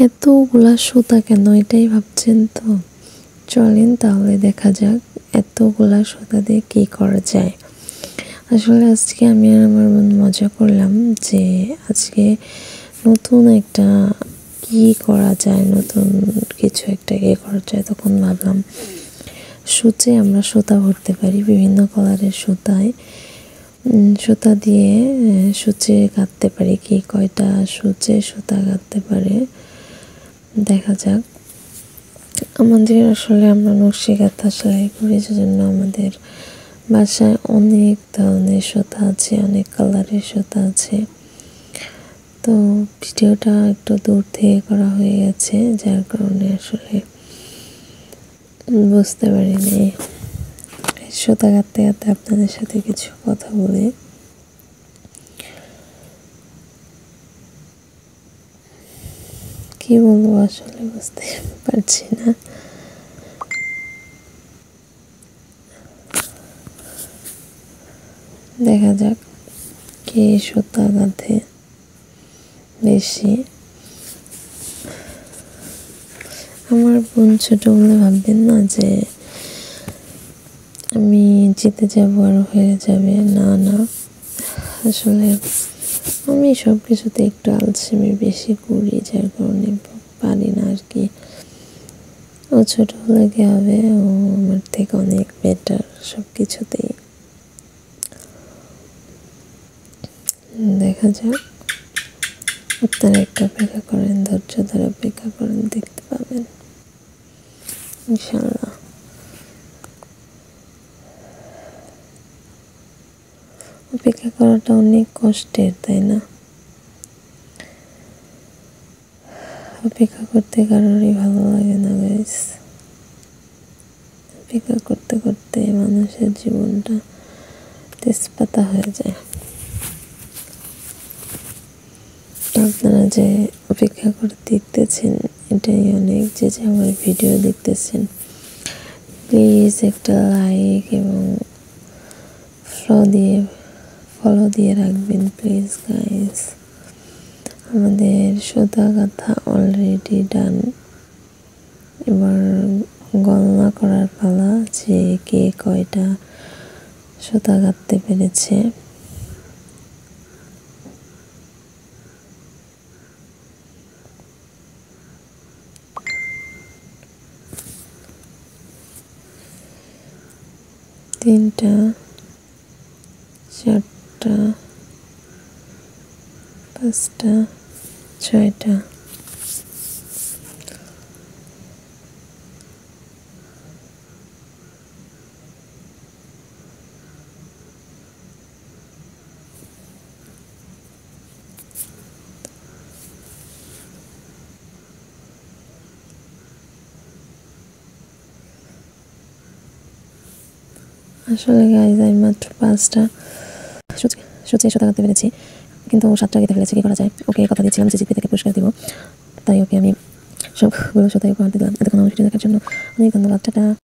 এতগুলা সুতা কেন এটাই ভাবছেন তো? চলেন তাহলে দেখা যাক এতগুলা সুতা দিয়ে কী করা যায়। আসলে আজকে আমি আর আমার বোন মজা করলাম যে আজকে নতুন একটা কি করা যায়, নতুন কিছু একটা করা যায়। তখন ভাবলাম সূচে আমরা সুতা ভরতে পারি, বিভিন্ন কালারের সুতা দিয়ে সূচে কাটতে পারি। কি কয়টা সূচে সুতা কাটতে পারে দেখা যাক। আমাদের আসলে আমরা নকশি কাঁথা সেলাই করি, সেজন্য আমাদের বাসায় অনেক ধরনের সুতা আছে, অনেক কালারের সুতা আছে। তো ভিডিওটা একটু দূর থেকে করা হয়ে গেছে, যার কারণে আসলে বুঝতে পারিনি। সুতা কাটতে কাটতে আপনাদের সাথে কিছু কথা বলে কি বলবো আসলে বুঝতে পারছি না। দেখা যাক কে সুতা গাঁথে বেশি। আমার বোন ছোট বলে ভাববেন না যে আমি জিতে যাব আর হয়ে যাবে, না না। আসলে আমি সব কিছুতে একটু আলসেমি বেশি করি, যার কারণে পারি না আর কি। ও ছোট হলে কি হবে, ও আমার থেকে অনেক বেটার সব কিছুতেই। দেখা যাক, আপনারা একটু অপেক্ষা করেন, ধৈর্য ধরে অপেক্ষা করেন, দেখতে পাবেন ইনশাল্লাহ। অপেক্ষা করাটা অনেক কষ্টের, তাই না? অপেক্ষা করতে কারোরই ভালো লাগে না গাইস। অপেক্ষা করতে করতে মানুষের জীবনটা তেজপাতা হয়ে যায়। আপনারা যে অপেক্ষা করে দেখতেছেন এটাই অনেক, যে আমার ভিডিও দেখতেছেন প্লিজ একটা লাইক এবং ফলো দিয়ে রাখবেন প্লিজ গাইস। আমাদের সুতা কাঁথা অলরেডি ডান, এবার গণনা করার পালা যে কে কয়টা সুতা কাটতে পেরেছে। তিনটা, চারটা, পাঁচটা, ছয়টা। আসলে গাইজ আমি মাত্র 5টা সূচে সুতা কাটতে পেরেছি, কিন্তু 7টা কেটে ফেলেছে। কি করা যায়? ওকে কথা দিয়েছিলাম যে জিপি থেকে পুরস্কার দিব, তাই ওকে আমি সবগুলো সুতায় উপহার দিলাম। এতক্ষণ আমার ভিডিও দেখার জন্য অনেক ধন্যবাদ। টাটা।